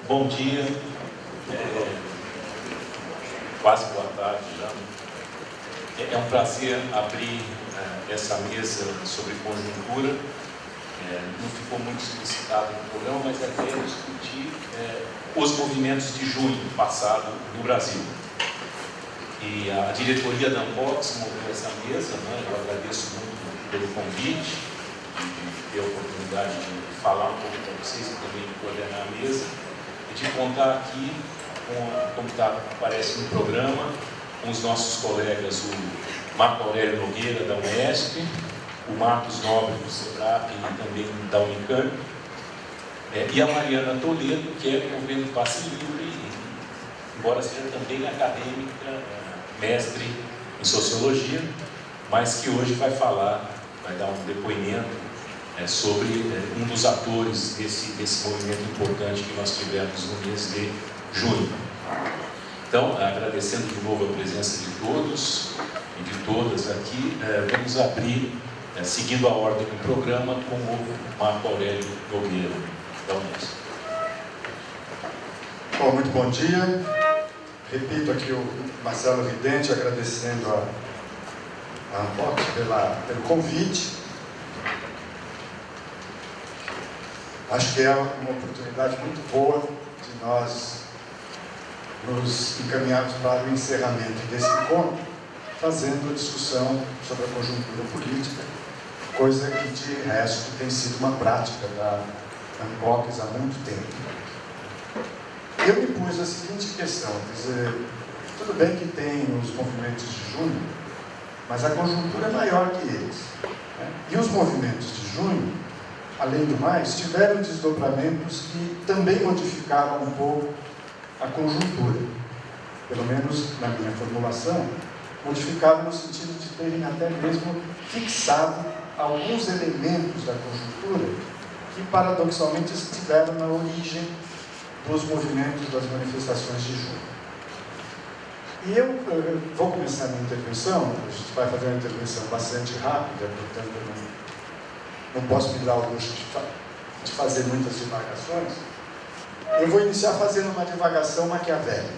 Bom dia, quase boa tarde já. É um prazer abrir essa mesa sobre conjuntura. Não ficou muito explicitado no programa, mas a ideia é discutir os movimentos de junho passado no Brasil. E a diretoria da Ampox moveu essa mesa, né? Eu agradeço muito pelo convite, de ter a oportunidade de falar um pouco para vocês e também de coordenar a mesa, e de contar aqui, como aparece no programa, com os nossos colegas, o Marco Aurélio Nogueira, da UESP, o Marcos Nobre, do SEBRAP e também da Unicamp, e a Mariana Toledo, que é do Movimento Passe Livre, embora seja também acadêmica, mestre em Sociologia, mas que hoje vai dar um depoimento sobre um dos atores desse movimento importante que nós tivemos no mês de junho. Então, agradecendo de novo a presença de todos e de todas aqui, vamos abrir, seguindo a ordem do programa, com o Marco Aurélio Nogueira da Unesp. Bom, muito bom dia. Repito aqui o Marcelo Vidente, agradecendo a Ampox pelo convite. Acho que é uma oportunidade muito boa de nós nos encaminharmos para o encerramento desse encontro, fazendo a discussão sobre a conjuntura política, coisa que, de resto, tem sido uma prática da Ampox há muito tempo. Eu me pus a seguinte questão, quer dizer, tudo bem que tem os movimentos de junho, mas a conjuntura é maior que eles, né? E os movimentos de junho, além do mais, tiveram desdobramentos que também modificaram um pouco a conjuntura. Pelo menos na minha formulação, modificaram no sentido de terem até mesmo fixado alguns elementos da conjuntura que, paradoxalmente, estiveram na origem dos movimentos das manifestações de junho. E eu vou começar a minha intervenção, a gente vai fazer uma intervenção bastante rápida, portanto não posso me dar o luxo de fazer muitas divagações. Eu vou iniciar fazendo uma divagação maquiavélica.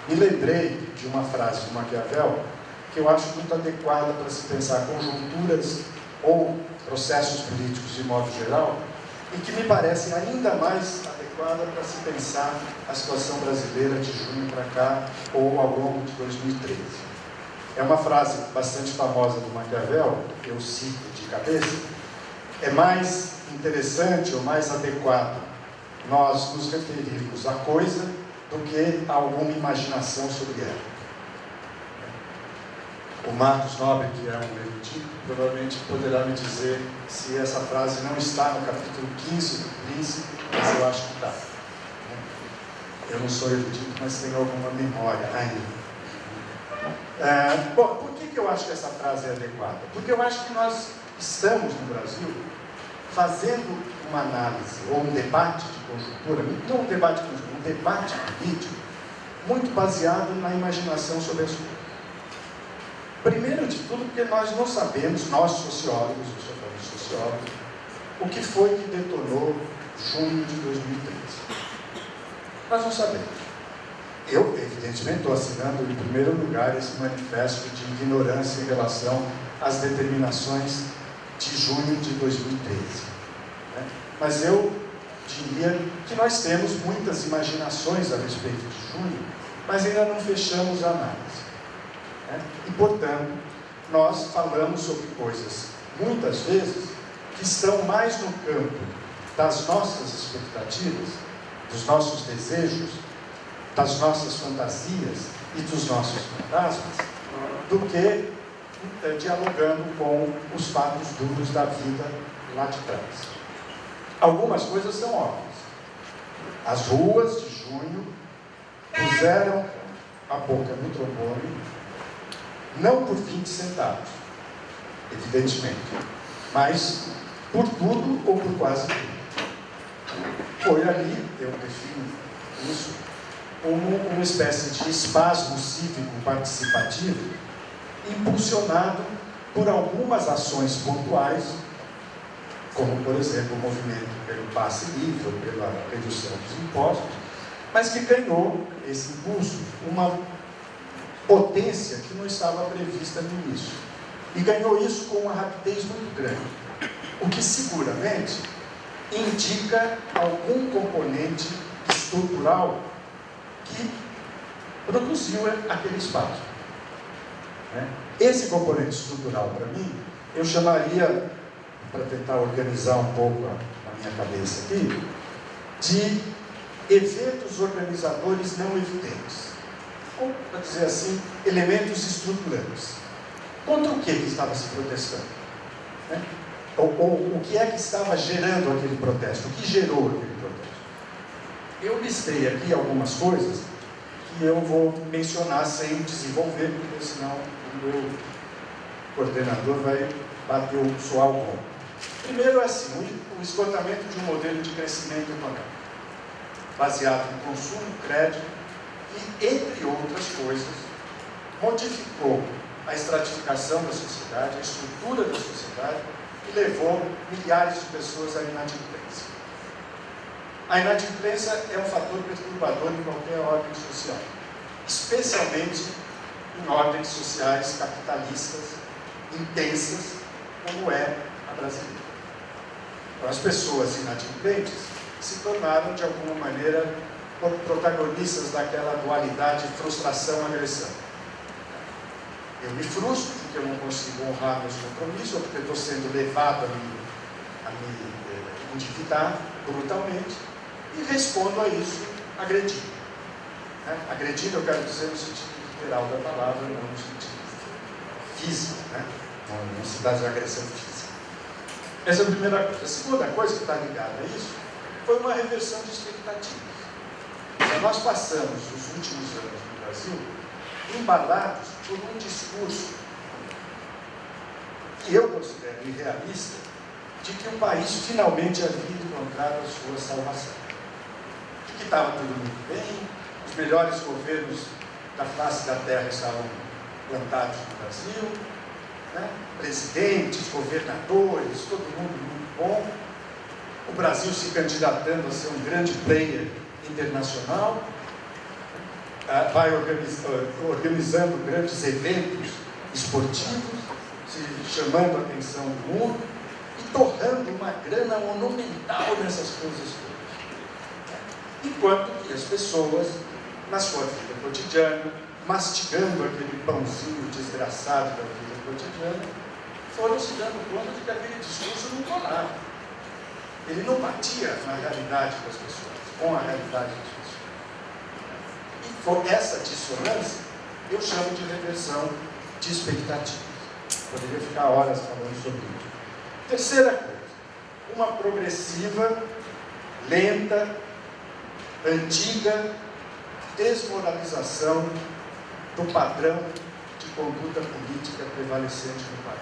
Me lembrei de uma frase de Maquiavel que eu acho muito adequada para se pensar conjunturas ou processos políticos de modo geral, e que me parece ainda mais adequada para se pensar a situação brasileira de junho para cá ou ao longo de 2013. É uma frase bastante famosa do Maquiavel, eu cito de cabeça: é mais interessante ou mais adequado nós nos referirmos à coisa do que a alguma imaginação sobre ela. O Marcos Nobre, que é um erudito, provavelmente poderá me dizer se essa frase não está no capítulo 15 do Príncipe, mas eu acho que está. Eu não sou erudito, mas tenho alguma memória ainda. Bom, por que eu acho que essa frase é adequada? Porque eu acho que nós estamos no Brasil fazendo uma análise ou um debate de conjuntura, não um debate de conjuntura, um debate político muito baseado na imaginação sobre as coisas. Primeiro de tudo, porque nós não sabemos, nós sociólogos, eu sou falando sociólogo, o que foi que detonou junho de 2013. Nós não sabemos. Eu, evidentemente, estou assinando em primeiro lugar esse manifesto de ignorância em relação às determinações de junho de 2013. Né? Mas eu diria que nós temos muitas imaginações a respeito de junho, mas ainda não fechamos a análise. E, portanto, nós falamos sobre coisas, muitas vezes, que estão mais no campo das nossas expectativas, dos nossos desejos, das nossas fantasias e dos nossos fantasmas, do que dialogando com os fatos duros da vida lá de trás. Algumas coisas são óbvias. As ruas de junho puseram a boca no trombone, não por 20 centavos, evidentemente, mas por tudo ou por quase tudo. Foi ali, eu defino isso, como uma espécie de espasmo cívico participativo impulsionado por algumas ações pontuais como, por exemplo, o movimento pelo passe livre, ou pela redução dos impostos, mas que ganhou esse impulso, uma potência que não estava prevista no início. E ganhou isso com uma rapidez muito grande, o que seguramente indica algum componente estrutural que produziu aquele espaço. Esse componente estrutural, para mim, eu chamaria, para tentar organizar um pouco a minha cabeça aqui, de eventos organizadores não evidentes. Ou, para dizer assim, elementos estruturantes. Contra o que estava se protestando? Ou o que é que estava gerando aquele protesto? O que gerou aquele protesto? Eu listei aqui algumas coisas que eu vou mencionar sem desenvolver, porque senão o meu coordenador vai bater o soar o bom. Primeiro é assim, o esgotamento de um modelo de crescimento econômico, baseado no consumo, crédito e, entre outras coisas, modificou a estratificação da sociedade, a estrutura da sociedade e levou milhares de pessoas à inadimplência. A inadimplência é um fator perturbador em qualquer ordem social, especialmente em ordens sociais capitalistas, intensas, como é a brasileira. Então, as pessoas inadimplentes se tornaram, de alguma maneira, protagonistas daquela dualidade frustração-agressão. Eu me frustro porque eu não consigo honrar meus compromissos, ou porque estou sendo levado a me endividar brutalmente, e respondo a isso agredindo. Agredindo, eu quero dizer no sentido literal da palavra, não no sentido físico, não se dá de agressão física. Essa é a primeira coisa. A segunda coisa que está ligada a isso foi uma reversão de expectativas. Então, nós passamos os últimos anos no Brasil embalados por um discurso que eu considero irrealista, de que o país finalmente havia encontrado a sua salvação. De que estava tudo muito bem, os melhores governos da face da terra estavam plantados no Brasil, presidentes, governadores, todo mundo muito bom, o Brasil se candidatando a ser um grande player internacional, vai organizando grandes eventos esportivos, se chamando a atenção do mundo e torrando uma grana monumental nessas coisas todas. Enquanto que as pessoas, na sua vida cotidiana, mastigando aquele pãozinho desgraçado da vida cotidiana, foram se dando conta de que aquele discurso não colava. Ele não batia na realidade das pessoas, com a realidade das pessoas. E por essa dissonância, eu chamo de reversão de expectativas. Poderia ficar horas falando sobre isso. Terceira coisa, uma progressiva, lenta, antiga desmoralização do padrão de conduta política prevalecente no país.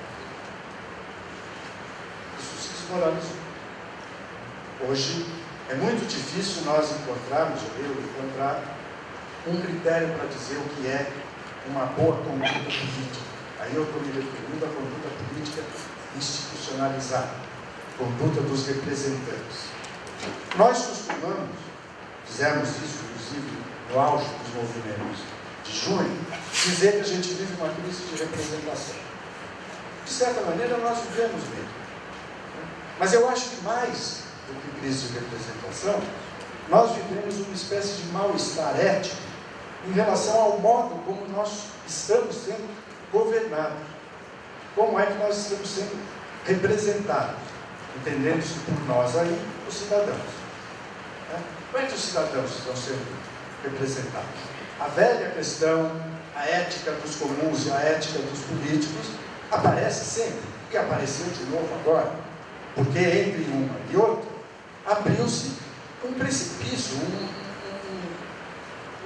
Isso se desmoralizou. Hoje é muito difícil nós encontrarmos, ou eu encontrar, um critério para dizer o que é uma boa conduta política. Aí eu estou me referindo à conduta política institucionalizada, conduta dos representantes. Nós costumamos, fizemos isso inclusive no auge dos movimentos de junho, dizer que a gente vive uma crise de representação. De certa maneira nós vivemos mesmo. Mas eu acho que mais do que crise de representação, nós vivemos uma espécie de mal-estar ético em relação ao modo como nós estamos sendo governados. Como é que nós estamos sendo representados, entendendo-se por nós aí, os cidadãos. Como é que os cidadãos estão sendo representados? A velha questão, a ética dos comuns e a ética dos políticos aparece sempre, e apareceu de novo agora, porque entre uma e outra abriu-se um precipício,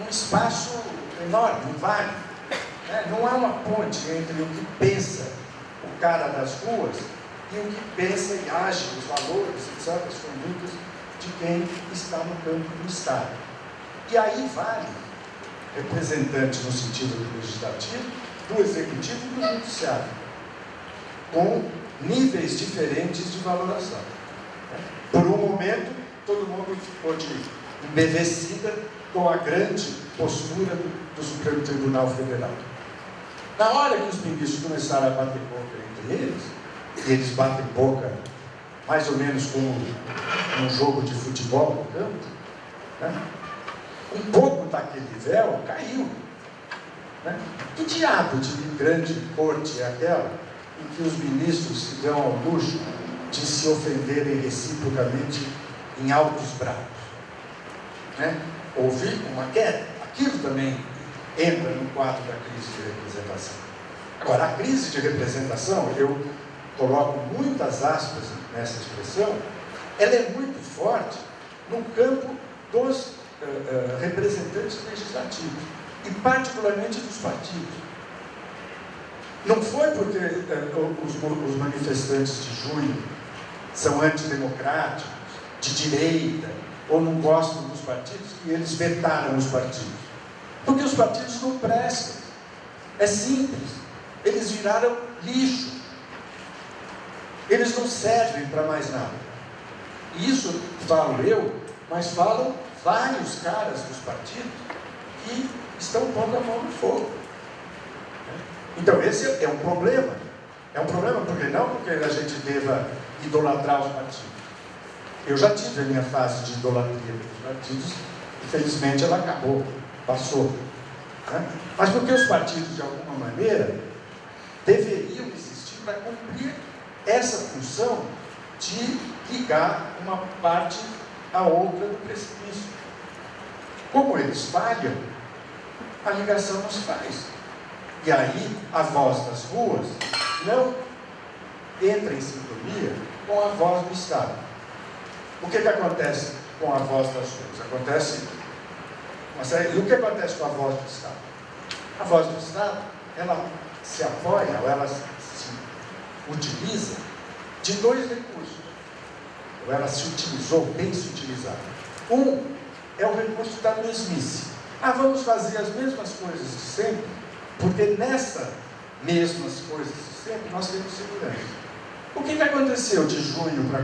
um espaço enorme, um vale. Não há uma ponte entre o que pensa o cara das ruas e o que pensa e age, os valores, etc., as condutas de quem está no campo do Estado. E aí vale representante no sentido do legislativo, do executivo e do judiciário, com níveis diferentes de valoração. Por um momento, todo mundo ficou embevecida com a grande postura do Supremo Tribunal Federal. Na hora que os ministros começaram a bater boca entre eles, e eles batem boca mais ou menos como um jogo de futebol no campo, né? Um pouco daquele véu caiu. Né? Que diabo de grande corte é aquela em que os ministros se dão ao luxo de se ofenderem reciprocamente em altos brados? Né? Houve uma queda. Aquilo também entra no quadro da crise de representação. Agora, a crise de representação, eu coloco muitas aspas nessa expressão, ela é muito forte no campo dos representantes legislativos, e particularmente dos partidos. Não foi porque os manifestantes de junho são antidemocráticos, de direita, ou não gostam dos partidos, que eles vetaram os partidos. Porque os partidos não prestam. É simples. Eles viraram lixo. Eles não servem para mais nada. E isso falo eu, mas falam vários caras dos partidos que estão pondo a mão no fogo. Então esse é um problema. É um problema porque não porque a gente deva idolatrar os partidos. Eu já tive a minha fase de idolatria dos partidos, infelizmente ela acabou, passou. Né? Mas porque os partidos, de alguma maneira, deveriam existir para cumprir essa função de ligar uma parte à outra do precipício. Como eles falham, a ligação não se faz. E aí a voz das ruas não entra em sintonia com a voz do Estado. O que acontece com a voz das ruas? Acontece uma série. E o que acontece com a voz do Estado? A voz do Estado, ela se apoia, ou ela se utiliza de dois recursos. Ou ela se utilizou, bem se utilizada. Um é o recurso da mesmice. Vamos fazer as mesmas coisas de sempre, porque nessas mesmas coisas de sempre nós temos segurança. O que aconteceu de junho para